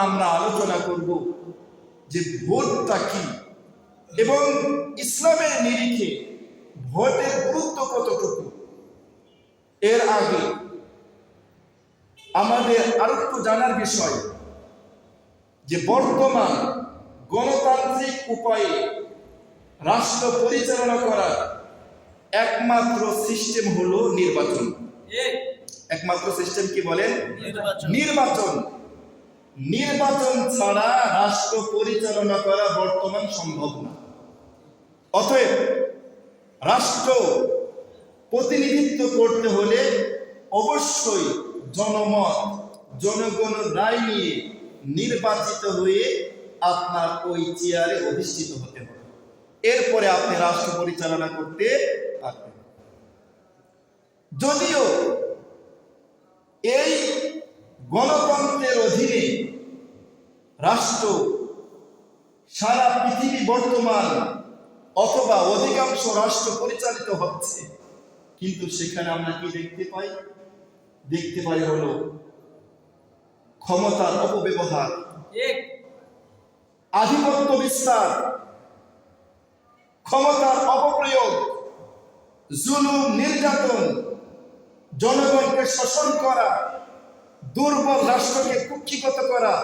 আমরা আলোচনা করব যে ভোটটা কি এবং ইসলামের নিরিখে ভোটের গুরুত্ব কতটুকু। এর আগে আমাদের আরেকটু জানার বিষয় যে বর্তমান গণতান্ত্রিক উপায়ে রাষ্ট্র পরিচালনা করার একমাত্র সিস্টেম হলো নির্বাচন। একমাত্র সিস্টেম কি বলেন? নির্বাচন। নির্বাচন ছাড়া রাষ্ট্র পরিচালনা করা বর্তমান সম্ভব না। অতএব রাষ্ট্র প্রতিনিধিত্ব করতে হলে অবশ্যই জনমত, জনগণের রায় নিয়ে নির্বাচিত হয়ে আপনার ওই চেয়ারে অধিষ্ঠিত হতে হবে। এরপরে আপনি রাষ্ট্র পরিচালনা করতে পারবেন। যদিও এই গণতন্ত্রের অধীনে রাষ্ট্র সারা পৃথিবী বর্তমান অথবা অধিকাংশ রাষ্ট্র পরিচালিত হচ্ছে, কিন্তু সেখানে আমরা কি দেখতে পাই? দেখতে পাই হলো ক্ষমতার অপব্যবহার, আধিপত্য বিস্তার, ক্ষমতার অপপ্রয়োগ, জুলুম, নির্যাতন, জনগণকে শোষণ করা, দুর্বল রাষ্ট্রকে কুক্ষিগত করা,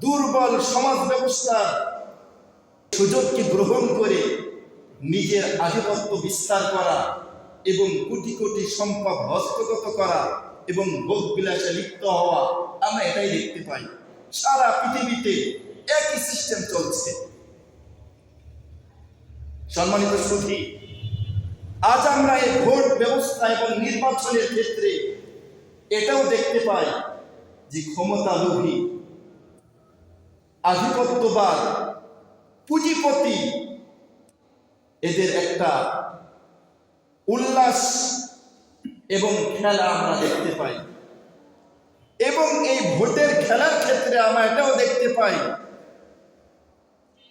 দুর্বল সমাজ ব্যবস্থার সুযোগকে গ্রহণ করে নিজের আধিপত্য বিস্তার করা এবং কোটি কোটি সম্পদ হস্তগত করা এবং ভোগ বিলাসে লিপ্ত হওয়া, আমরা এটাই দেখতে পাই। সারা পৃথিবীতে একই সিস্টেম চলছে। সম্মানিত সুধী, আজ আমরা এই ভোট ব্যবস্থা এবং নির্বাচনের ক্ষেত্রে এটাও দেখতে পাই যে ক্ষমতা লোভী, আধিপত্যবাদ, পুঁজিপতি এদের একটা উল্লাস এবং খেলা আমরা দেখতে পাই। এবং এই ভোটের খেলার ক্ষেত্রে আমরা এটাও দেখতে পাই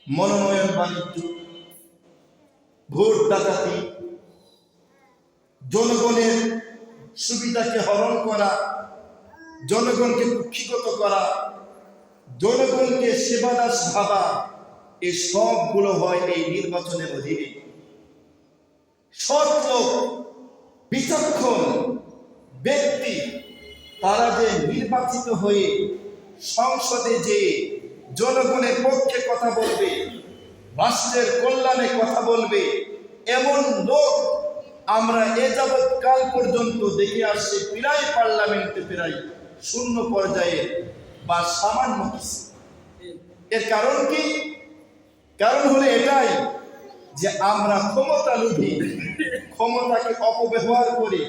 মনোনয়ন বাণিজ্য, ভোট ডাকাতি, জনগণের সুবিধাকে হরণ করা, জনগণকে কুক্ষিগত করা, জনগণকে সেবাদাস ভাবা, এই সবগুলো হয় এই নির্বাচনের অধীনে। সৎ লোক, বিচক্ষণ ব্যক্তি তারা যে নির্বাচিত হয়ে সংসদে যে জনগণের পক্ষে কথা বলবে, রাষ্ট্রের কল্যাণে কথা বলবে, এমন লোক আমরা এ যাবৎ কাল পর্যন্ত দেখে আসছি প্রায় পার্লামেন্টে প্রায় শূন্য পর্যায়ে বা সামান্য কিছু। এর কারণ কি? কারণ হলো এটাই যে আমরা ক্ষমতা লোভী, ক্ষমতাকে অপব্যবহার করে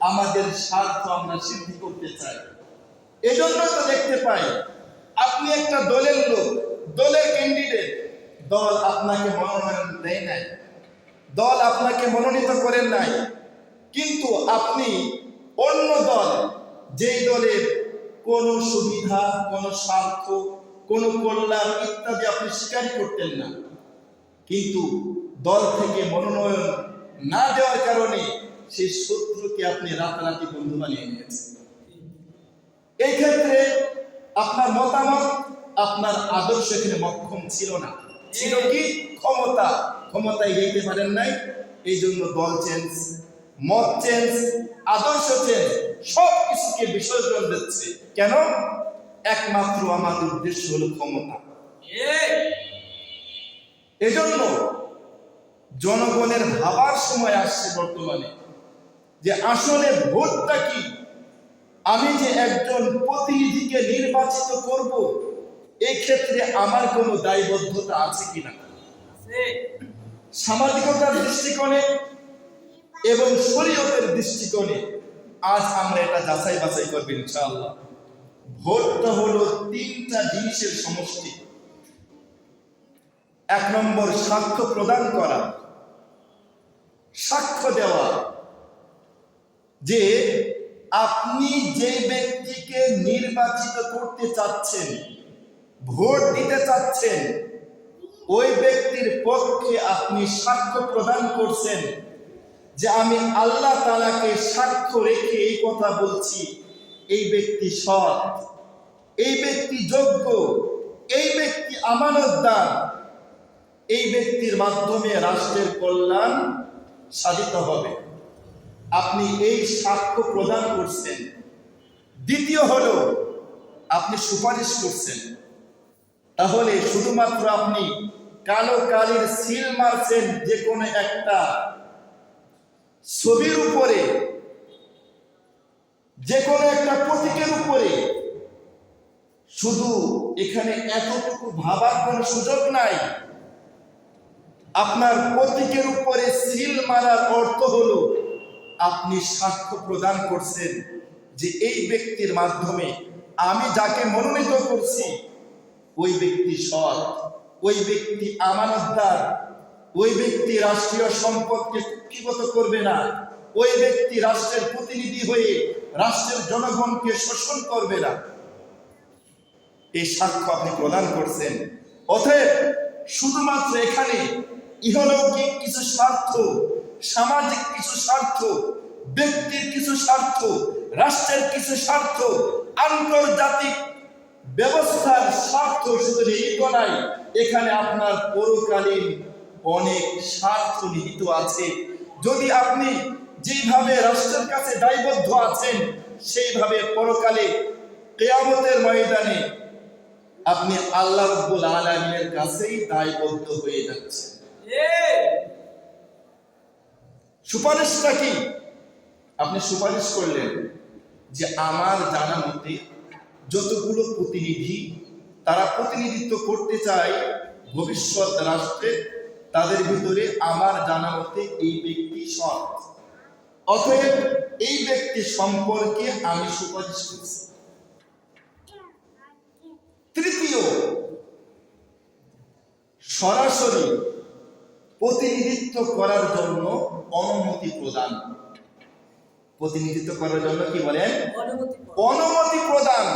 আমাদের স্বার্থ আমরা সিদ্ধি করতে চাই। এজন্য তো দেখতে পাই আপনি একটা দলের লোক, দলের ক্যান্ডিডেট, দল আপনাকে মনোনয়ন দেয় নাই, দল আপনাকে মনোনীত করেন নাই, কিন্তু আপনি অন্য দল, যেই দলের কোনো সুবিধা, কোনো স্বার্থ, কোনো কল্যাণ ইত্যাদি আপনি স্বীকারই করতেন না, কিন্তু দল থেকে মনোনয়ন না দেওয়ার কারণে সেই শত্রুকে আপনি রাতারাতি বন্ধু বানিয়ে নিয়েছেন। এই ক্ষেত্রে আপনার মতামত, আপনার আদর্শ এখানে মক্ষম ছিল না, ছিল কি? ক্ষমতা। ক্ষমতায় যেতে পারেন নাই, এই জন্য দল চেঞ্জ, মত চেঞ্জ, আদর্শ চেঞ্জ, সব কিছুকে বিসর্জন দিচ্ছে। কেন? একমাত্র আমাদের উদ্দেশ্য হলো ক্ষমতা। এজন্য জনগণের ভাবার সময় আসছে বর্তমানে যে আসলে ভোটটা কি, আমি যে একজন প্রতিনিধিকে নির্বাচিত করব, এই ক্ষেত্রে আমার কোনো দায়বদ্ধতা আছে কিনা, সামাজিকতার দৃষ্টিকোণে এবং শরীয়তের দৃষ্টিকোণে আজ আমরা এটা যাচাই বাছাই করব ইনশাআল্লাহ। ভোটটা হলো তিনটা জিনিসের সমষ্টি। এক নম্বর, সাক্ষ্য প্রদান করা, সাক্ষ্য দেওয়া যে আপনি যে ব্যক্তিকে নির্বাচিত করতে চাচ্ছেন, ভোট দিতে চাচ্ছেন, ওই ব্যক্তির পক্ষে আপনি সাক্ষ্য প্রদান করছেন যে আমি আল্লাহ তাআলাকে সাক্ষ্য রেখে এই কথা বলছি, এই ব্যক্তি সৎ, এই ব্যক্তি যোগ্য, এই ব্যক্তি আমানতদার, এই ব্যক্তির মাধ্যমে রাষ্ট্রের কল্যাণ সাধিত হবে। আপনি এই সাক্ষ্য প্রদান করছেন। দ্বিতীয় হলো আপনি সুপারিশ করছেন। তাহলে শুধুমাত্র আপনি কালো কালির সিল মারছেন যে কোনো একটা ছবির উপরে, যে কোনো একটা প্রতীকের উপরে, শুধু এখানে এতটুকু ভাবার কোনো সুযোগ নাই। আপনার প্রতীকের উপরে সিল মারার অর্থ হলো আপনি সাক্ষ্য প্রদান করছেন যে এই ব্যক্তির মাধ্যমে আমি যাকে মনোনীত করছি ওই ব্যক্তি সৎ, ওই ব্যক্তি আমানতদার, ওই ব্যক্তি রাষ্ট্রীয় সম্পদকে কুক্ষিগত করবে না, ওই ব্যক্তি রাষ্ট্রের প্রতিনিধি হয়ে রাষ্ট্রের জনগণকে শোষণ করবে না। এই সাক্ষ্য আপনি প্রদান করছেন। অতএব শুধুমাত্র এখানে ইহলৌকিক কিছু স্বার্থ, সামাজিক কিছু স্বার্থ, ব্যক্তির কিছু স্বার্থ, রাষ্ট্রের কিছু স্বার্থ, আন্তর্জাতিক ব্যবস্থার স্বার্থ শুধু নিহিত নাই, এখানে আপনার পরকালীন অনেক স্বার্থ নিহিত আছে। যদি আপনি যেভাবে রাষ্ট্রের কাছে দায়বদ্ধ আছেন সেইভাবে পরকালে কিয়ামতের ময়দানে আপনি আল্লাহ রাব্বুল আলামিনের কাছেই দায়বদ্ধ হয়ে যাচ্ছেন। সুপারিশটা কি? আপনি সুপারিশ করলেন যে আমার জানা মতে যতগুলো প্রতিনিধি তারা প্রতিনিধিত্ব করতে চায় ভবিষ্যৎ রাষ্ট্রে, তাদের ভিতরে আমার জানা মতে এই ব্যক্তি সৎ, অতএব এই ব্যক্তি সম্পর্কে আমি সুপারিশ করছি। তৃতীয়, সরাসরি প্রতিনিধিত্ব করার জন্য অনুমতি প্রদান। প্রতিনিধিত্ব করার জন্য কি বলেন? অনুমতি প্রদান।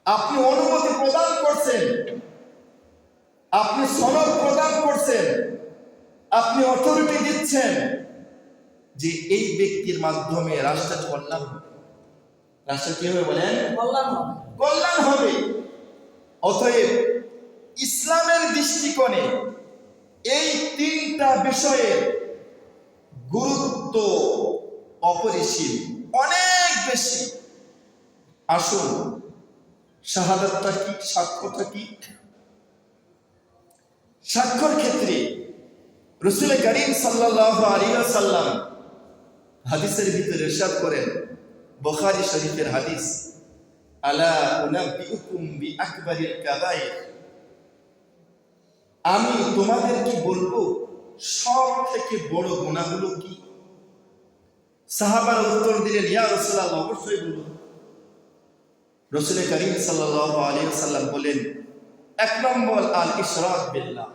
আপনি অনুমতি প্রদান করছেন, আপনি সনদ প্রদান করছেন, আপনি অথরিটি দিচ্ছেন যে এই ব্যক্তির মাধ্যমে রাষ্ট্রের কল্যাণ হবে। রাষ্ট্র কি হবে বলেন? কল্যাণ হবে। অতএব ইসলামের দৃষ্টিকোণে এই তিনটা বিষয়ের গুরুত্ব অপরিসীম, অনেক বেশি। আসুন, শাহাদাতটা কি, সাক্ষ্যটা কি? সাক্ষ্যর ক্ষেত্রে রাসূল করিম সাল্লাল্লাহু আলাইহি ওয়াসাল্লাম হাদিসের ভিতরে ইরশাদ করেন, বুখারী শরীফের হাদিস, আলা উনাব্বিউকুম বিআকবারিল কাবাইর, আমি তোমাদেরকে বলবো সব থেকে বড় গুনাহগুলো কি? সাহাবারা উত্তর দিলেন, ইয়া রাসূলুল্লাহ, অবশ্যই বলুন। রাসূল করিম সাল্লাল্লাহু আলাইহি ওয়াসাল্লাম বলেন, এক নম্বর আল ইশরাক বিল্লাহ,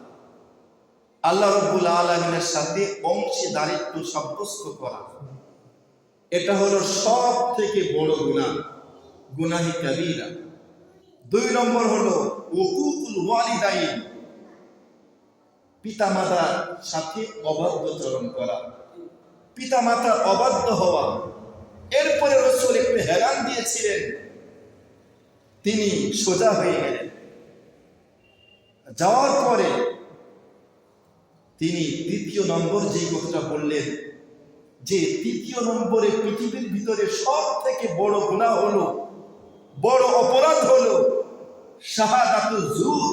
আল্লাহ রাব্বুল আলামিনের সাথে অংশীদারিত্ব সাব্যস্ত করা। এটা হলো সব থেকে বড় গুনাহ, গুনাহে কাবীরা। দুই নম্বর হলো উকুকুল ওয়ালিদাইন, পিতামাতার সাথে অবাধ্যচরণ করা, পিতামাতার অবাধ্য হওয়া। এরপরে রাসূল একটু হেলান দিয়েছিলেন, তিনি সোজা হয়ে গেলেন। যাওয়ার পরে তিনি তৃতীয় নম্বর যে কথাটা বললেন, যে তৃতীয় নম্বরে পৃথিবীর ভিতরে সব থেকে বড় গুনাহ হলো, বড় অপরাধ হলো শাহাদাতুজ জুর,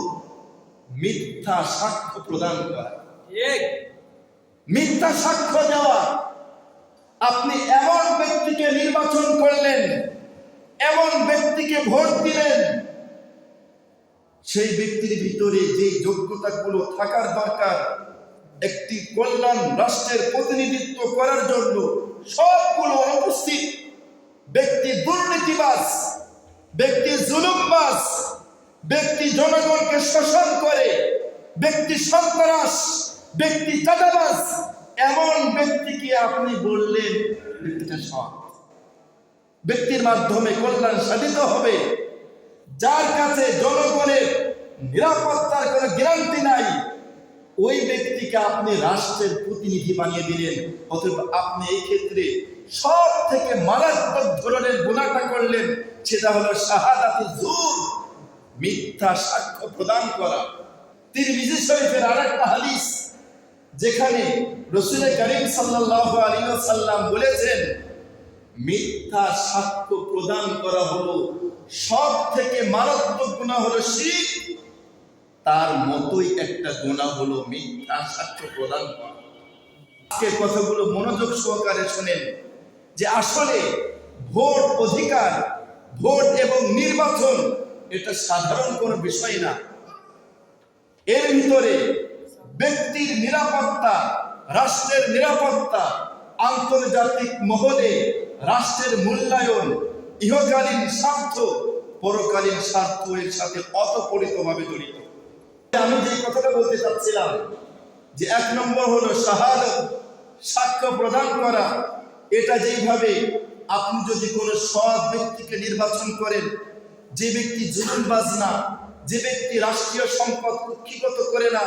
মিথ্যা সাক্ষ্য প্রদান করা, মিথ্যা সাক্ষ্য দেওয়া। আপনি এমন ব্যক্তিকে নির্বাচন করলেন, এমন ব্যক্তিকে ভোট দিলেন, সেই ব্যক্তির ভিতরে যে যোগ্যতাগুলো থাকার দরকার একটি কল্যাণ রাষ্ট্রের প্রতিনিধিত্ব করার জন্য, সবগুলো অনুপস্থিত। ব্যক্তি দুর্নীতিবাজ, ব্যক্তি জুলুমবাজ, ব্যক্তি জনগণকে শোষণ করে, ব্যক্তি সন্ত্রাস, ব্যক্তি চাঁদাবাজ, এমন ব্যক্তিকে আপনি বললেন ব্যক্তিটা সৎ, ব্যক্তির মাধ্যমে কল্যাণ সাধিত হবে, যার কাছে জনগণের নিরাপত্তার কোনো গ্যারান্টি নাই, ওই ব্যক্তিকে আপনি রাষ্ট্রের প্রতিনিধি বানিয়ে দিলেন। অথবা আপনি এই ক্ষেত্রে সব থেকে মারাত্মক ধরনের গুনাহটা করলেন, সেটা হলো শাহাদাতুল যুর, মিথ্যা সাক্ষ্য প্রদান করা। তিরমিজি শরীফের আরেকটা হাদিস, যেখানে রাসূল করিম সাল্লাল্লাহু আলাইহি ওয়াসাল্লাম বলেছেন, মিথ্যা সাক্ষ্য প্রদান করা হলো সব থেকে মারাত্মক গুনাহ হলো শিরক, তার মতোই একটা গুনাহ হলো মিথ্যা সাক্ষ্য প্রদান করা। আজকের কথাগুলো মনোযোগ সহকারে শুনেন, যে আসলে ভোট অধিকার, ভোট এবং নির্বাচন এটা সাধারণ কোনো বিষয় না। এর ভিতরে ব্যক্তির নিরাপত্তা, রাষ্ট্রের নিরাপত্তা, আন্তর্জাতিক মহলে রাষ্ট্রের মূল্যায়ন, ইহকালীন স্বার্থ, পরকালীন স্বার্থ এর সাথে অতঃপরিতভাবে জড়িত। আমি যে কথাটা বলতে চাচ্ছিলাম, যে এক নম্বর হলো শাহাদাত, সাক্ষ্য প্রদান করা। এটা যেইভাবে আপনি যদি কোনো সৎ ব্যক্তিকে নির্বাচন করেন, যে ব্যক্তি জুলুমবাজ না, যে ব্যক্তি রাষ্ট্রীয় সম্পদ কুক্ষিগত করে না,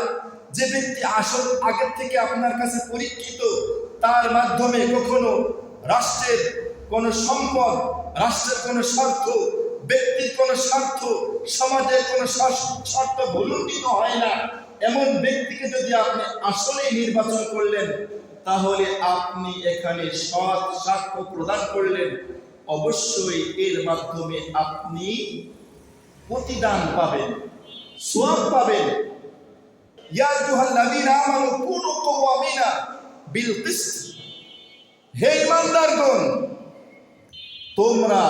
যে ব্যক্তি আসল আগের থেকে আপনার কাছে পরীক্ষিত, তার মাধ্যমে কখনো রাষ্ট্রের কোনো সম্পদ, রাষ্ট্রের কোনো স্বার্থ, ব্যক্তির কোনো স্বার্থ, সমাজের কোনো স্বার্থ ভুলুণ্ঠিত হয় না, এমন ব্যক্তিকে যদি আপনি আসলেই নির্বাচন করলেন, তাহলে আপনি এখানে সৎ সাক্ষ্য প্রদান করলেন। অবশ্যই এর মাধ্যমে আপনি প্রতিদান পাবেন, সওয়াব পাবেন। ইয়া আইয়ুহাল্লাযীনা আমানু কুনু কাওয়ামিনা বিল কিসত, হে ঈমানদারগণ, তোমরা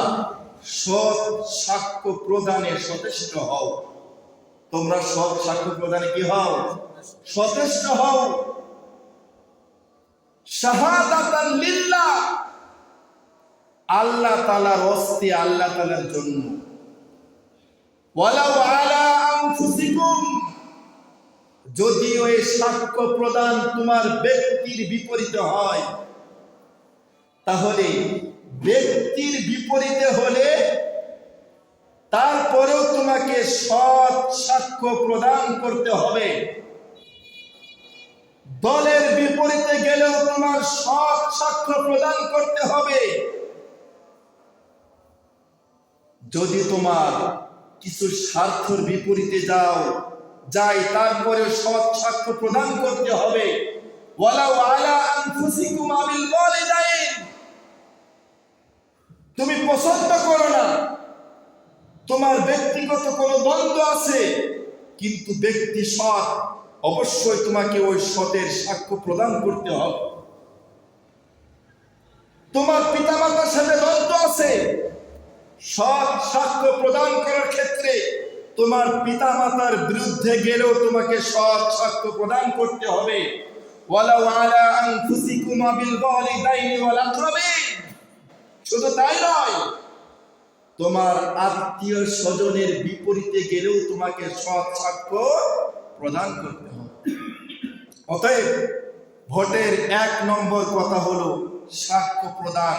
সৎ সাক্ষ্য প্রদানে সচেষ্ট হও। তোমরা সৎ সাক্ষ্য প্রদানে কি হও? সচেষ্ট হও। শাহাদাতান লিল্লাহ, আল্লাহ তাআলার ওয়াস্তে, আল্লাহ তাআলার জন্য। ওয়ালাউ আলা আনফুসিকুম, যদিও এই সাক্ষ্য প্রদান তোমার ব্যক্তির বিপরীতে হয়, তাহলে ব্যক্তির বিপরীতে হলে তারপরেও তোমাকে সৎ সাক্ষ্য প্রদান করতে হবে। দলের বিপরীতে গেলেও তোমার সৎ সাক্ষ্য প্রদান করতে হবে। যদি তোমার কিছু স্বার্থের বিপরীতে যাই, তারপরে সৎ সাক্ষ্য প্রদান করতে হবে। ওয়ালাউ আলা আনফুসিকুম আবিল ওয়ালিদাইন, তুমি পছন্দ করো না, তোমার ব্যক্তিগত কোনো দ্বন্দ্ব আছে, কিন্তু ব্যক্তি সৎ, অবশ্যই তোমাকে ওই সতের সাক্ষ্য প্রদান করতে হবে। তোমার পিতামাতার সাথে দ্বন্দ্ব আছে, সৎ সাক্ষ্য প্রদান করার ক্ষেত্রে তোমার পিতামাতার বিরুদ্ধে গেলেও তোমাকে সৎ সাক্ষ্য প্রদান করতে হবে। ওয়ালাউ আলা আনফুসিকুম বিল ওয়ালিদাইনি ওয়াল আকরাবিন, শুধু তাই নয়, তোমার আত্মীয় স্বজনের বিপরীতে গেলেও তোমাকে সৎ সাক্ষ্য প্রদান করতে হবে। অতএব ভোটের এক নম্বর কথা হলো সাক্ষ্য প্রদান,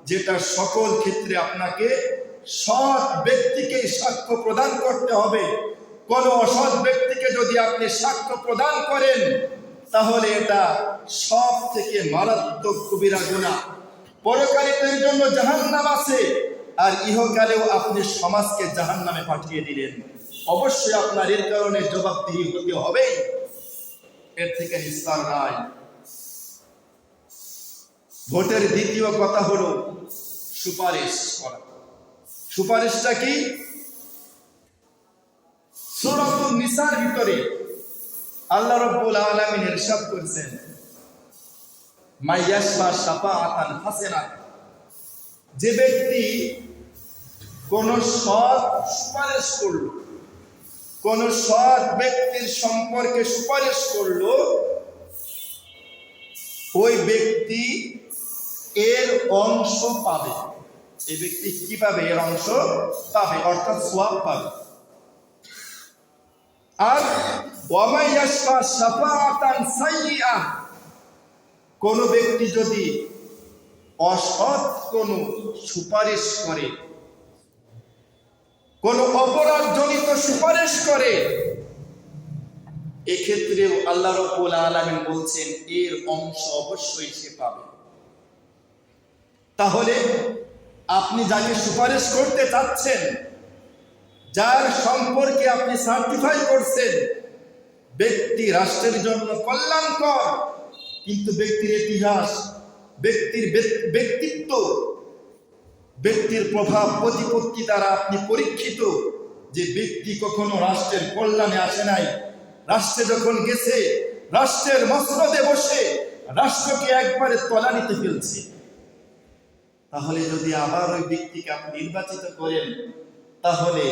যেটা সকল ক্ষেত্রে আপনাকে সৎ ব্যক্তিকে সাক্ষ্য প্রদান করতে হবে। কোন অসৎ ব্যক্তিকে যদি আপনি সাক্ষ্য প্রদান করেন, তাহলে এটা সব থেকে মারাত্মক কবিরা গুনাহ। পরকালীর জন্য জাহান্নাম আছে, আর ইহকালেও আপনি সমাজকে জাহান্নামে পাঠিয়ে দিলেন। অবশ্যই আপনার এর কারণে জবাবদিহি হতে হবে, এর থেকে নিস্তার নাই। ভোটের দ্বিতীয় কথা হলো সুপারিশ করা। সুপারিশটা কি? সূরাতুন নিসার ভিতরে আল্লাহ রাব্বুল আলামিন ইরশাদ করেছেন, মাইয়াশফা শাফাআতান হাসানা, যে ব্যক্তি কোন সৎ সুপারিশ করলো, কোন সৎ ব্যক্তির সম্পর্কে সুপারিশ করলো, ওই ব্যক্তি এর অংশ পাবে। এই ব্যক্তি কি পাবে? এর অংশ পাবে, অর্থাৎ সওয়াব পাবে। আর ওয়ামাইয়াশফা শাফাআতান সাইয়্যিআ, কোন ব্যক্তি যদি অসৎ কোন সুপারিশ করে, কোন অপরাধজনিত সুপারিশ করে, এক্ষেত্রেও আল্লাহ রাব্বুল আলামিন বলছেন এর অংশ অবশ্যই সে পাবে। তাহলে আপনি যাকে সুপারিশ করতে চাচ্ছেন, যার সম্পর্কে আপনি সার্টিফাই করছেন, ব্যক্তি রাষ্ট্রের জন্য কল্যাণকর, কিন্তু ব্যক্তির ইতিহাস, ব্যক্তির ব্যক্তিত্ব, ব্যক্তির প্রভাব প্রতিপত্তি দ্বারা আপনি পরীক্ষিত যে ব্যক্তি কখনো রাষ্ট্রের কল্যাণে আসে নাই, রাষ্ট্রে যখন গেছে রাষ্ট্রের মসনদে বসে রাষ্ট্রকে একবারে তলানিতে ফেলছে। তাহলে যদি আবার ওই ব্যক্তিকে আপনি নির্বাচিত করেন, তাহলে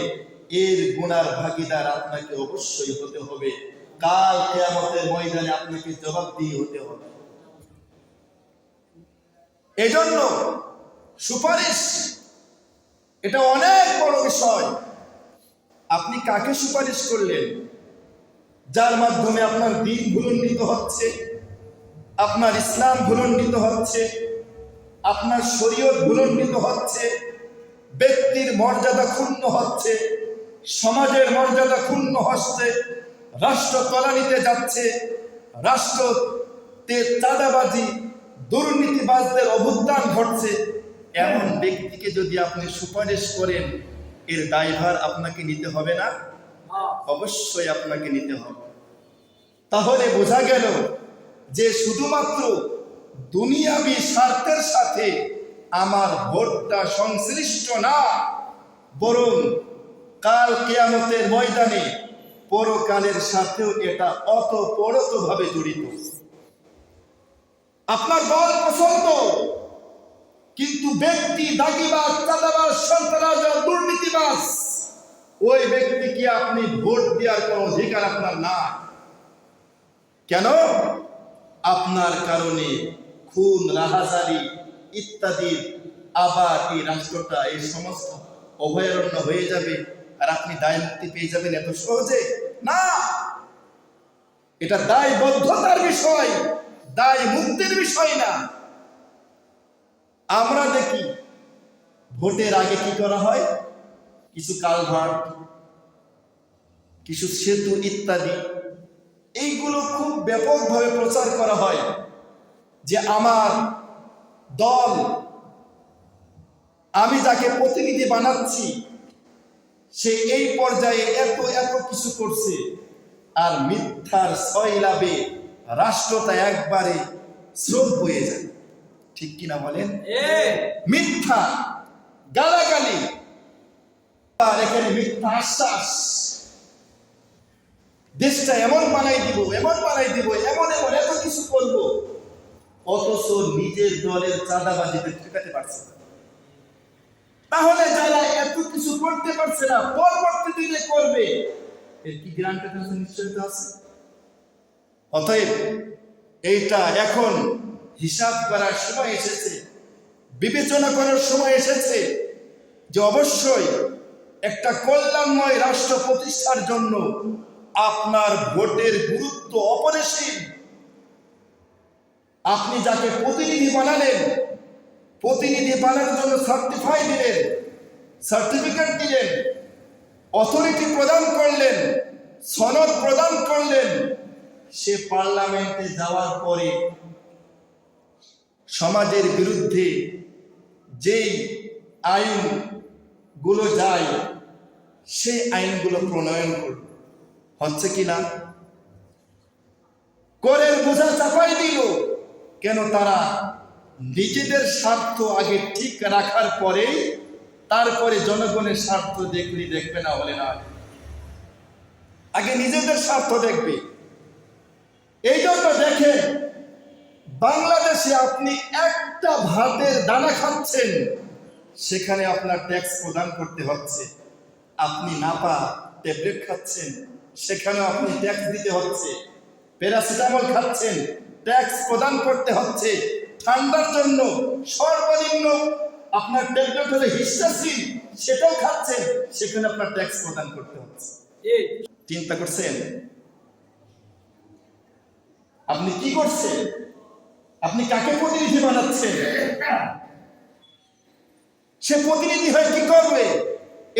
এর গুনার ভাগীদার আপনাকে অবশ্যই হতে হবে। কাল কিয়ামতের ময়দানে আপনাকে জবাবদিহি হতে হবে। এজন্য সুপারিশ এটা অনেক বড় বিষয়। আপনি কাকে সুপারিশ করলেন? যার মাধ্যমে আপনার দ্বীন ভুলণ্ডিত হচ্ছে, আপনার ইসলাম ভুলণ্ডিত হচ্ছে, আপনার শরীয়ত ভুলণ্ডিত হচ্ছে, ব্যক্তির মর্যাদা ক্ষুণ্ণ হচ্ছে, সমাজের মর্যাদা ক্ষুণ্ণ হচ্ছে, রাষ্ট্র তলানিতে যাচ্ছে, রাষ্ট্রতে চাঁদাবাজি দুর্নীতিবাজদের অভ্যুত্থান ঘটছে, এমন ব্যক্তিকে যদি আপনি সুপারিশ করেন, এর দায়ভার আপনাকে নিতে হবে না? অবশ্যই আপনাকে নিতে হবে। তাহলে বোঝা গেল যে শুধুমাত্র দুনিয়াবি স্বার্থের সাথে আমার ভোটটা সংশ্লিষ্ট না, বরং কাল কিয়ামতের ময়দানে পরকালের সাথেও এটা ওতপ্রোতভাবে জড়িত। আপনার দল পছন্দ, কিন্তু ব্যক্তি দাগিবাজ, চাঁদাবাজ, সন্ত্রাস, দুর্নীতিবাজ, ওই ব্যক্তিকে আপনি ভোট দেওয়ার কোনো অধিকার আপনার না। কেন? আপনার কারণে খুন, রাহাজানি ইত্যাদি, আবার এই রাষ্ট্রটা, এই সমস্ত অভয়ারণ্য হয়ে যাবে, আর আপনি দায় মুক্তি পেয়ে যাবেন এত সহজে না। এটা দায়বদ্ধতার বিষয়, দায় মুক্তির বিষয় না। আমরা দেখি ভোটের আগে কি করা হয়, কিছু কালভার্ট, কিছু সেতু ইত্যাদি, এইগুলো খুব ব্যাপকভাবে প্রচার করা হয় যে আমার দল, আমি যাকে প্রতিনিধি বানাচ্ছি, সে এই পর্যায়ে এত এত কিছু করছে, আর মিথ্যার সয়লাভে রাষ্ট্রটা একবারে স্রোত বয়ে যায়। ঠিক কিনা বলেন? মিথ্যা গালাগালি, আর এখানে মিথ্যা আশ্বাস, দেশটা এমন বানাই দিব, এমন বানাই দিব, এমন এমন এত কিছু করবো, অথচ নিজের দলের চাঁদাবাজিতে ঠেকাতে পারছে না। তাহলে যারা এত কিছু করতে পারছে না, পরবর্তী দিনে করবে, এর কি গ্যারান্টি নিশ্চয়তা আছে? অতএব এইটা এখন হিসাব করার সময় এসেছে, বিবেচনা করার সময় এসেছে যে অবশ্যই একটা কল্যাণময় রাষ্ট্র প্রতিষ্ঠার জন্য আপনার ভোটের গুরুত্ব অপরিসীম। আপনি যাকে প্রতিনিধি বানালেন, প্রতিনিধি বানানোর জন্য সার্টিফাই দিলেন, সার্টিফিকেট দিলেন, অথরিটি প্রদান করলেন, সনদ প্রদান করলেন, সে পার্লামেন্টে যাওয়ার পরে সমাজের বিরুদ্ধে যেই আইনগুলো যায়, সেই আইনগুলো প্রণয়ন করল, হচ্ছে কিনা? করের বোঝা চাপাই দিল। কেন? তারা নিজেদের স্বার্থ আগে ঠিক রাখার পরেই তারপরে জনগণের স্বার্থ দেখবে না, হলে না, আগে নিজেদের স্বার্থ দেখবে। এই জন্য দেখেন, বাংলাদেশে আপনি একটা ভাতের দানা খাচ্ছেন, সেখানে আপনার ট্যাক্স প্রদান করতে হচ্ছে। আপনি নাপা ট্যাবলেট খাচ্ছেন, সেখানেও আপনি ট্যাক্স দিতে হচ্ছে। প্যারাসিটামল খাচ্ছেন, ট্যাক্স প্রদান করতে হচ্ছে। ঠান্ডার জন্য সর্বনিম্ন আপনার ট্যাবলেট হলে হিস্টাসিন, সেটাও খাচ্ছেন, সেখানে আপনার ট্যাক্স প্রদান করতে হচ্ছে। চিন্তা করছেন আপনি কি করছেন? আপনি কাকে প্রতিনিধি বানাচ্ছেন? সে প্রতিনিধি হয়ে কি করবে?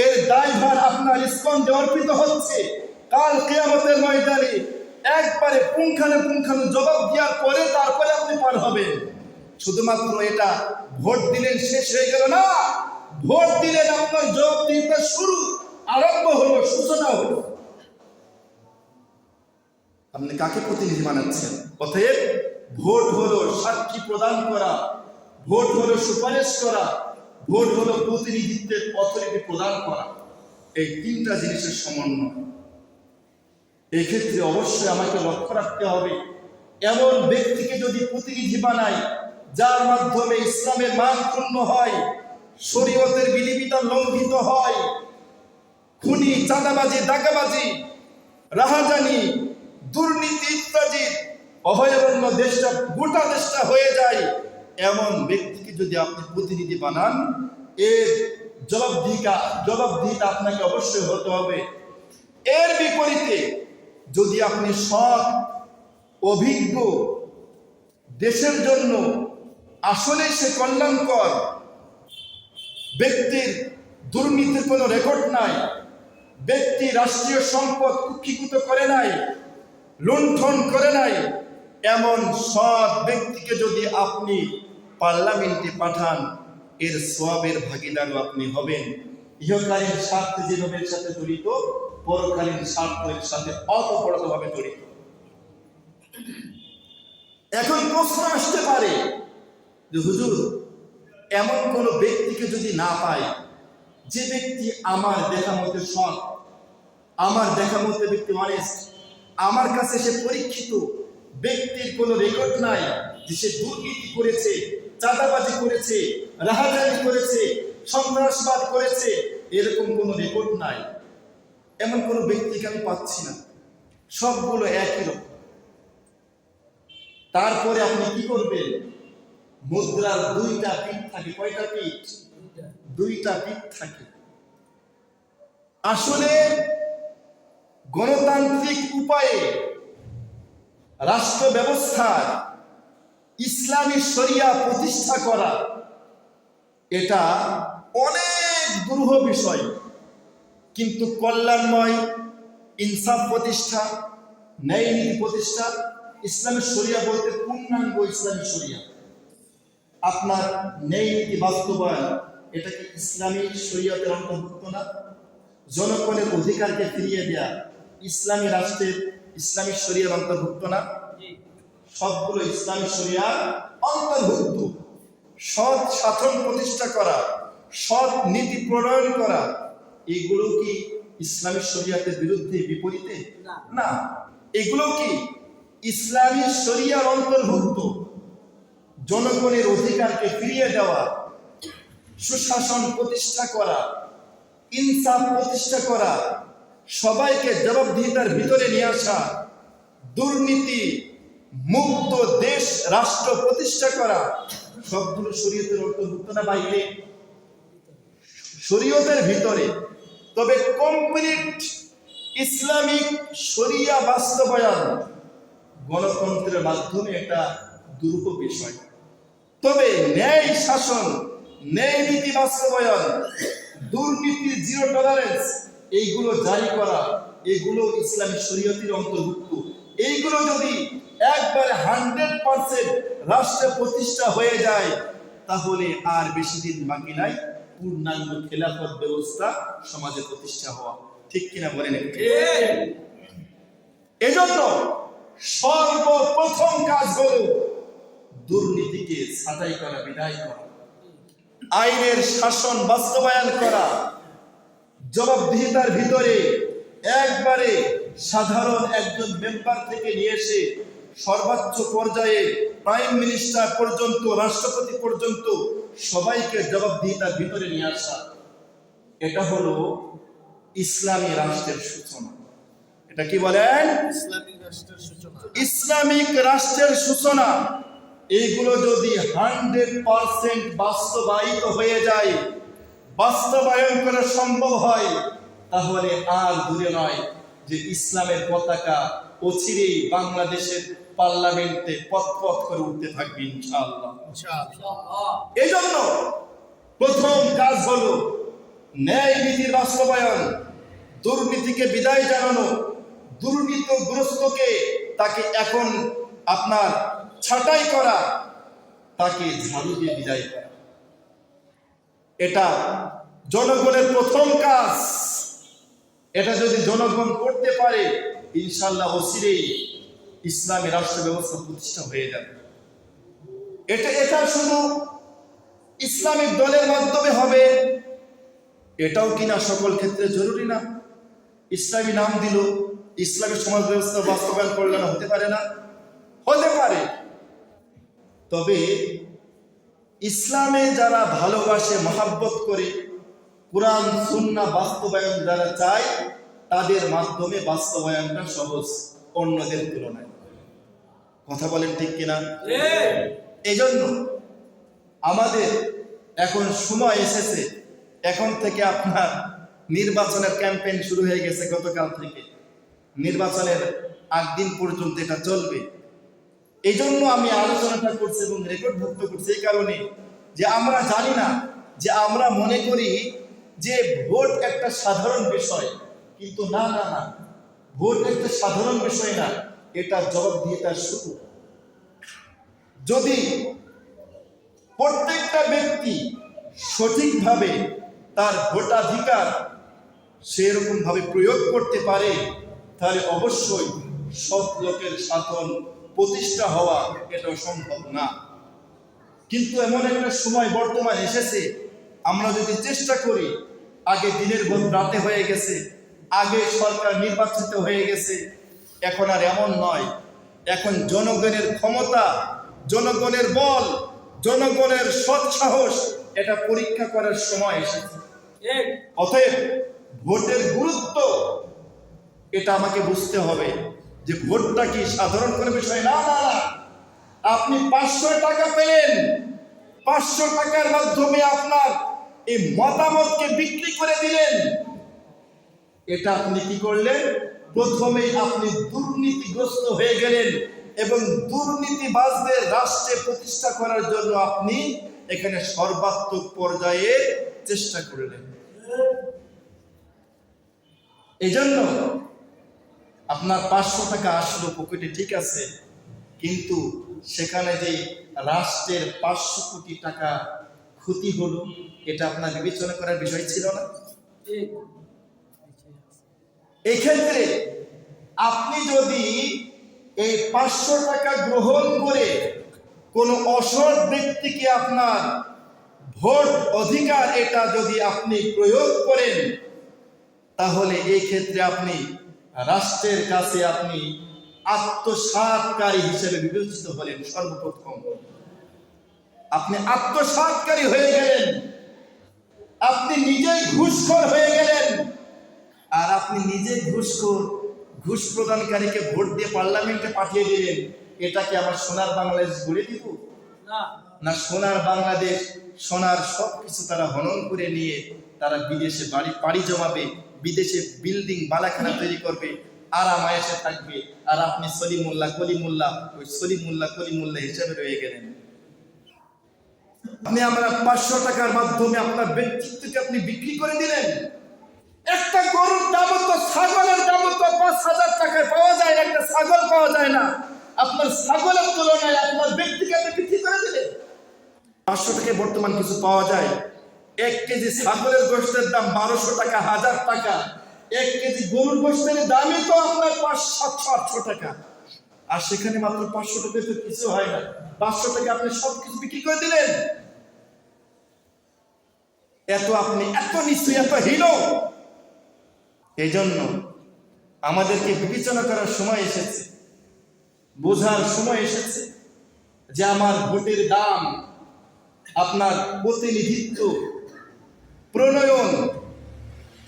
এর দায়ভার আপনার স্কন্ধে অর্পিত হচ্ছে। কাল কিয়ামতের ময়দানে একবারে পুঙ্খানুপুঙ্খানু জবাব দেওয়ার পরে তারপরে আপনি পার হবেন। শুধুমাত্র এটা ভোট দিলেন শেষ হয়ে গেল না, ভোট দিলেন আপনার জবাবদিহিতা শুরু, আরম্ভ হলো, সূচনা হলো। আপনি কাকে প্রতিনিধি বানাচ্ছেন? অতএব ভোট হলো সাক্ষী প্রদান করা, ভোট হলো সুপারিশ করা, ভোট হলো প্রতিনিধিত্বের অথরিটি প্রদান করা। এই তিনটা জিনিসের সমন্বয়। এক্ষেত্রে অবশ্যই আমাকে লক্ষ্য রাখতে হবে, এমন ব্যক্তিকে যদি প্রতিনিধি বানাই যার মাধ্যমে ইসলামের মান ক্ষুণ্ণ হয়, শরীয়তের বিধিবিধান লঙ্ঘিত হয়, খুনি, চাঁদাবাজি, ডাকাবাজি, রাহাজানি, দুর্নীতি ইত্যাদির অভয়ারণ্য দেশটা, গোটা দেশটা হয়ে যায়, এমন ব্যক্তিকে যদি আপনি প্রতিনিধি বানান, এর জবাবদিহিতা আপনাকে অবশ্যই হতে হবে। এর বিপরীতে যদি আপনি সৎ, অভিজ্ঞ, দেশের জন্য আসলে সে কল্যাণকর ব্যক্তির, দুর্নীতির কোনো রেকর্ড নাই, ব্যক্তি রাষ্ট্রীয় সম্পদ কুক্ষিগত করে নাই, লুণ্ঠন করে নাই, এমন সৎ ব্যক্তিকে যদি আপনি পার্লামেন্টে পাঠান, এর সওয়াবের ভাগীদারও আপনি হবেন। ইহকালীন স্বার্থে যেভাবে এর সাথে জড়িত, পরকালীন স্বার্থের সাথে অতপ্রতভাবে জড়িত। এখন প্রশ্ন আসতে পারে যে হুজুর, এমন কোন ব্যক্তিকে যদি না পাই, যে ব্যক্তি আমার দেখা মতে সৎ, আমার দেখা মতে ব্যক্তি অনেস্ট, আমার কাছে সে পরীক্ষিত, ব্যক্তির কোনো রেকর্ড নাই যে সে দুর্নীতি করেছে, চাঁদাবাজি করেছে, রাহাজানি করেছে, সন্ত্রাসবাদ করেছে, এরকম কোনো রেকর্ড নাই, এমন কোনো ব্যক্তিকে আমি পাচ্ছি না, সবগুলো একই রকম। তারপরে আপনি কি করবেন? মুদ্রার দুইটা পিঠ থাকে। কয়টা পিঠ? দুইটা পিঠ থাকে। আসলে গণতান্ত্রিক উপায়ে রাষ্ট্র ব্যবস্থার ইসলামী শরিয়া প্রতিষ্ঠা করা, এটা অনেক দুরূহ বিষয়, কিন্তু কল্যাণময় ইনসাফ প্রতিষ্ঠা, ন্যায় নীতি প্রতিষ্ঠা, ইসলামী শরিয়া বলতে পূর্ণাঙ্গ ইসলামী শরিয়া, আপনার ন্যায় নীতি বাস্তবায়ন, এটা কি ইসলামী শরিয়তের অন্তর্ভুক্ত না? জনগণের অধিকারকে ফিরিয়ে দেয়া ইসলামী রাষ্ট্রের ইসলামী শরিয়ার অন্তর্ভুক্ত না? সবগুলো ইসলামী শরিয়ার অন্তর্ভুক্ত। সৎ শাসন প্রতিষ্ঠা করা, সৎ নীতি প্রণয়ন করা, এগুলো কি ইসলামী শরিয়াতের বিরুদ্ধে, বিপরীতে? না, এগুলো কি ইসলামী শরিয়ার অন্তর্ভুক্ত। জনগণের অধিকারকে ফিরিয়ে দেওয়া, সুশাসন প্রতিষ্ঠা করা, ইনসাফ প্রতিষ্ঠা করা, সবাইকে জবাবদিহিতার ভিতরে নিয়ে আসা, দুর্নীতি মুক্ত দেশ রাষ্ট্র প্রতিষ্ঠা করা, সবগুলো শরীয়তের অন্তর্ভুক্ত না বাইরে? শরীয়তের ভিতরে। তবে কমপ্লিট ইসলামিক শরিয়া বাস্তবায়ন গণতন্ত্রের মাধ্যমে একটা দুরূহ বিষয়। তবে ন্যায় শাসন, ন্যায় নীতি বাস্তবায়ন, দুর্নীতি জিরো টলারেন্স, এইগুলো জারি করা, এগুলো ইসলামী শরীয়তের অন্তর্ভুক্ত। এইগুলো যদি একবারে 100% রাষ্ট্রে প্রতিষ্ঠা হয়ে যায়, তাহলে আর বেশি দিন বাকি নাই পূর্ণাঙ্গ খেলাফত ব্যবস্থা সমাজে প্রতিষ্ঠা হওয়া। ঠিক কিনা বলেন? এজন্য সর্বপ্রথম কাজ হলো দুর্নীতিকে ছাঁটাই করা, বিদায় করা, আইনের শাসন বাস্তবায়ন করা, জবাবদিহিতার ভিতরে একবারে সাধারণ একজন মেম্বার থেকে নিয়ে এসে সর্বোচ্চ পর্যায়ে প্রাইম মিনিস্টার পর্যন্ত, রাষ্ট্রপতি পর্যন্ত সবাইকে জবাবদিহিতার ভিতরে নিয়ে আসা। এটা হলো ইসলামী রাষ্ট্রের সূচনা। এটা কি বলেন? ইসলামিক রাষ্ট্রের সূচনা। ইসলামিক রাষ্ট্রের সূচনা। এইগুলো যদি 100% বাস্তবায়িত হয়ে যায়, বাস্তবায়ন করা সম্ভব হয়, তাহলে আর দূরে নয় যে ইসলামের পতাকা অচিরেই বাংলাদেশের পার্লামেন্টে পথ পথ করে উঠতে থাকবে ইনশাআল্লাহ। এই জন্য প্রথম কাজ হলো ন্যায় নীতির বাস্তবায়ন, দুর্নীতিকে বিদায় জানানো, দুর্নীতিগ্রস্তকে তাকে এখন আপনার ছাঁটাই করা, তাকে ঝাড়ু দিয়ে বিদায় করা। এটা জনগণের প্রথম কাজ। এটা যদি জনগণ করতে পারে, ইনশাআল্লাহ অচিরেই ইসলামী রাষ্ট্র ব্যবস্থা প্রতিষ্ঠা হয়ে যাবে। এটা শুধু ইসলামিক দলের মাধ্যমে হবে, এটাও কিনা সকল ক্ষেত্রে জরুরি না। ইসলামী নাম দিল, ইসলামী সমাজ ব্যবস্থা বাস্তবায়ন করলে না, হতে পারে না? হতে পারে। তবে ইসলামে যারা ভালোবাসে, মহাব্বত করে, কোরআন সুন্নাহ বাস্তবায়ন যারা চায়, তাদের মাধ্যমে বাস্তবায়নটা সহজ অন্যদের তুলনায়। কথা বলেন ঠিক কিনা? এই জন্য আমাদের এখন সময় এসেছে, এখন থেকে আপনার নির্বাচনের ক্যাম্পেইন শুরু হয়ে গেছে। গতকাল থেকে নির্বাচনের আগদিন পর্যন্ত এটা চলবে। এই জন্য আমি আলোচনাটা করছি এবং রেকর্ডভুক্ত করছি এই কারণে যে আমরা জানি না, যে আমরা মনে করি যে ভোট একটা সাধারণ বিষয়, কিন্তু না না না, ভোট একটা সাধারণ বিষয় না, এটা জবাবদিহিতার শুরু। যদি প্রত্যেকটা ব্যক্তি সঠিকভাবে তার ভোটাধিকার সেরকম ভাবে প্রয়োগ করতে পারে, তাহলে অবশ্যই সৎ লোকের শাসন প্রতিষ্ঠা হওয়া এটা সম্ভব না। কিন্তু এমন একটা সময় বর্তমানে এসেছে, আমরা যদি চেষ্টা করি, আগে দিনের ভোট রাতে হয়ে গেছে, আগে সরকার নির্বাচিত হয়ে গেছে, এখন আর এমন নয়। এখন জনগণের ক্ষমতা, জনগণের বল, জনগণের সৎ সাহস, এটা পরীক্ষা করার সময় এসেছে। অতএব ভোটের গুরুত্ব এটা আমাকে বুঝতে হবে, যে ভোটটা কি সাধারণ কোনো বিষয় না। না না, আপনি 500 টাকা পেলেন, 500 টাকার মাধ্যমে আপনার এই মতামতকে বিক্রি করে দিলেন। এটা আপনি কি করলেন? প্রথমেই আপনি দুর্নীতিগ্রস্ত হয়ে গেলেন এবং দুর্নীতিবাজদের রাষ্ট্রে প্রতিষ্ঠা করার জন্য আপনি এখানে সর্বাত্মক পর্যায়ে চেষ্টা করলেন। এই জন্য আপনার 500 টাকা আসলো পকেটে, ঠিক আছে, কিন্তু সেখানে যে রাষ্ট্রের 500 কোটি টাকা ক্ষতি হলো, এটা আপনার বিবেচনা করার বিষয় ছিল না? এই ক্ষেত্রে আপনি যদি এই 500 টাকা গ্রহণ করে কোন অসৎ ব্যক্তিকে আপনার ভোট অধিকার এটা যদি আপনি প্রয়োগ করেন, তাহলে এই ক্ষেত্রে আপনি রাষ্ট্রের কাছে আপনি আত্মসাৎকারী হিসেবে বিবেচিত হলেন। সর্বপ্রথম আপনি আত্মসাৎকারী হয়ে গেলেন, আপনি নিজেই ঘুষখোর হয়ে গেলেন। আর আপনি নিজে ঘুষখোর, ঘুষ প্রদানকারীকে ভোট দিয়ে পার্লামেন্টে পাঠিয়ে দিলেন। এটা কি আমার সোনার বাংলাদেশ গড়ে দিব? না, সোনার বাংলাদেশ, সোনার সবকিছু তারা হনন করে নিয়ে তারা বিদেশে পাড়ি জমাবে, বিদেশে বিল্ডিং বালাখানা তৈরি করবে, আরাম আয়েশে থাকবে। আর আপনি সলিমুল্লাহ কলিমুল্লাহ, ওই সলিমুল্লাহ কলিমুল্লাহ হিসেবে রয়ে গেলেন। আপনি আমরা 500 টাকার মাধ্যমে আপনার ব্যক্তিত্বকে আপনি বিক্রি করে দিলেন। একটা গরুর দাম তো, ছাগলের দাম তো 5000 টাকায় পাওয়া যায় না, একটা ছাগল পাওয়া যায় না। আপনার ছাগলের তুলনায় আপনার ব্যক্তিকে আপনি বিক্রি করে দিলেন। 500 টাকায় বর্তমান কিছু পাওয়া যায়। 1 কেজি ছাগলের গোশতের দাম 1200 টাকা, 1000 টাকা। 1 কেজি গরুর গোশতের দামই তো আপনার 500-700-800 টাকা। আর সেখানে মাত্র 500 টাকা তো কিছু হয় না। 500 টাকা আপনি সবকিছু বিক্রি করে দিলেন। আপনি এত নিচু, এত হীন। এই জন্য আমাদেরকে বিবেচনা করার সময় এসেছে, বোঝার সময় এসেছে যে আমার ভোটের দাম, আপনার প্রতিনিধিত্ব প্রণয়ন,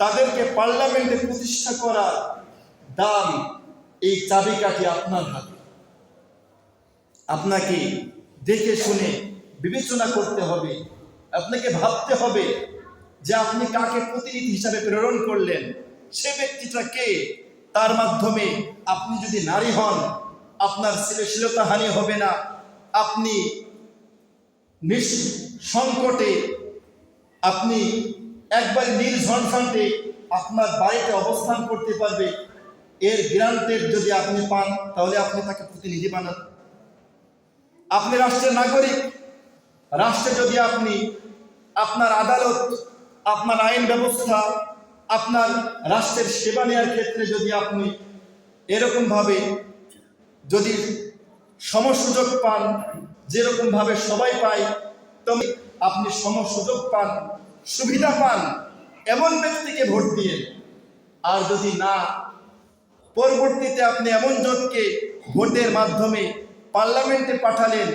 তাদেরকে পার্লামেন্টে প্রতিষ্ঠা করা দাম, এই চাবিকাঠি আপনার হাতে। আপনাকে দেখে শুনে বিবেচনা করতে হবে, আপনাকে ভাবতে হবে যে আপনি কাকে প্রতিনিধি হিসাবে প্রেরণ করলেন, সে ব্যক্তিটা কে। তার মাধ্যমে আপনি যদি নারী হন, আপনার শ্লীলতা হানি হবে না, আপনি সংকটে, আপনি একবার নির্ঝঞ্ঝাটে আপনার বাড়িতে অবস্থান করতে পারবে। এর গ্রান্টেড যদি আপনি পান, তাহলে আপনি তাকে প্রতিনিধি বানান। আপনি রাষ্ট্রের নাগরিক, রাষ্ট্রে যদি আপনি আপনার আদালত, আপনার আইন ব্যবস্থা, আপনার রাষ্ট্রের সেবা নেওয়ার ক্ষেত্রে যদি আপনি এরকম ভাবে যদি সমসুযোগ পান, যেরকম ভাবে সবাই পায়, তবে আপনি সমসুযোগ পান, সুবিধা পান, এমন ব্যক্তিকে ভোট দিয়ে। আর যদি না, পরবর্তীতে আপনি এমন জনকে ভোটের মাধ্যমে পার্লামেন্টে পাঠালেন,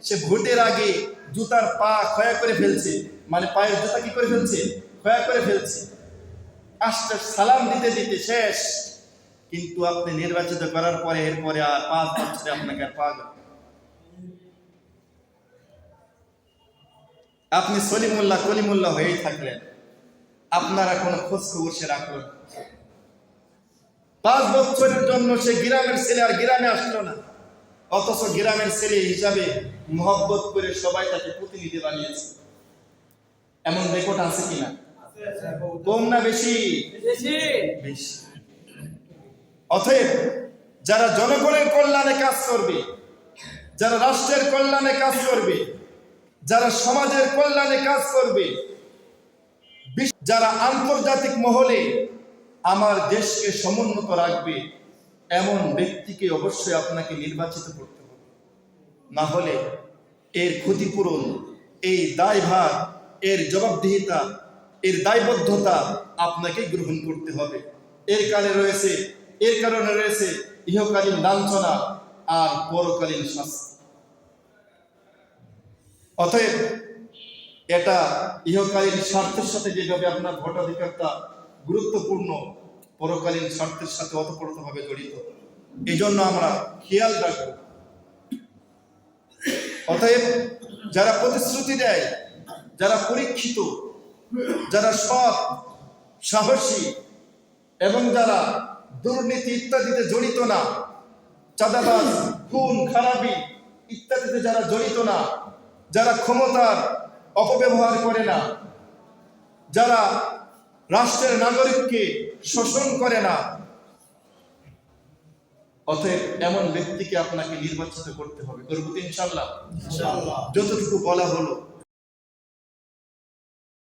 সে ভোটের আগে জুতার পা ক্ষয় করে ফেলছে, মানে পায়ের জুতা কি করে ফেলছে, ক্ষয় করে ফেলছে, আসতে সালাম দিতে দিতে শেষ। কিন্তু আপনি নির্বাচিত করার পরে এরপরে আর 5 বছরে আপনাকে আর পাওয়া যাবে। আপনি সলিমুল্লাহ কলিমুল্লাহ হয়েই থাকলেন, আপনারা কোনো খোঁজ খবর সে রাখলেন। 5 বছরের জন্য সে গ্রামের ছেলে আর গ্রামে আসলো না, অথচ গ্রামের ছেলে হিসাবে মহব্বত করে সবাই তাকে প্রতিনিধি বানিয়েছে। এমন রেকর্ড আছে কিনা? কম না বেশি? বেশি। অতএব যারা জনগণের কল্যাণে কাজ করবে, যারা রাষ্ট্রের কল্যাণে কাজ করবে, যারা সমাজের কল্যাণে কাজ করবে, যারা আন্তর্জাতিক মহলে আমার দেশকে সমুন্নত রাখবে, এমন ব্যক্তিকে অবশ্যই আপনাকে নির্বাচিত করতে হবে। না হলে এর ক্ষতিপূরণ, এই দায়ভার, এর জবাবদিহিতা, এর দায়বদ্ধতা আপনাকে গ্রহণ করতে হবে। এর কারণে রয়েছে ইহকালীন লাঞ্ছনা আর পরকালীন শাস্তি। অতএব এটা ইহকালীন স্বার্থের সাথে যেভাবে আপনার ভোটাধিকারটা গুরুত্বপূর্ণ, পরকালীন স্বার্থের সাথে ওতপ্রোতভাবে জড়িত। এই জন্য আমরা খেয়াল রাখব। অতএব যারা প্রতিশ্রুতি দেয়, যারা পরীক্ষিত, যারা সৎ, সাহসী এবং যারা দুর্নীতি ইত্যাদিতে জড়িত না, চাঁদাবাজ, খুন খারাপি ইত্যাদিতে যারা জড়িত না, যারা ক্ষমতার অপব্যবহার করে না, যারা রাষ্ট্রের নাগরিককে শোষণ করে না, অতএব এমন ব্যক্তিকে আপনাকে নির্বাচিত করতে হবে। করব তো ইনশাআল্লাহ। যতটুকু বলা হলো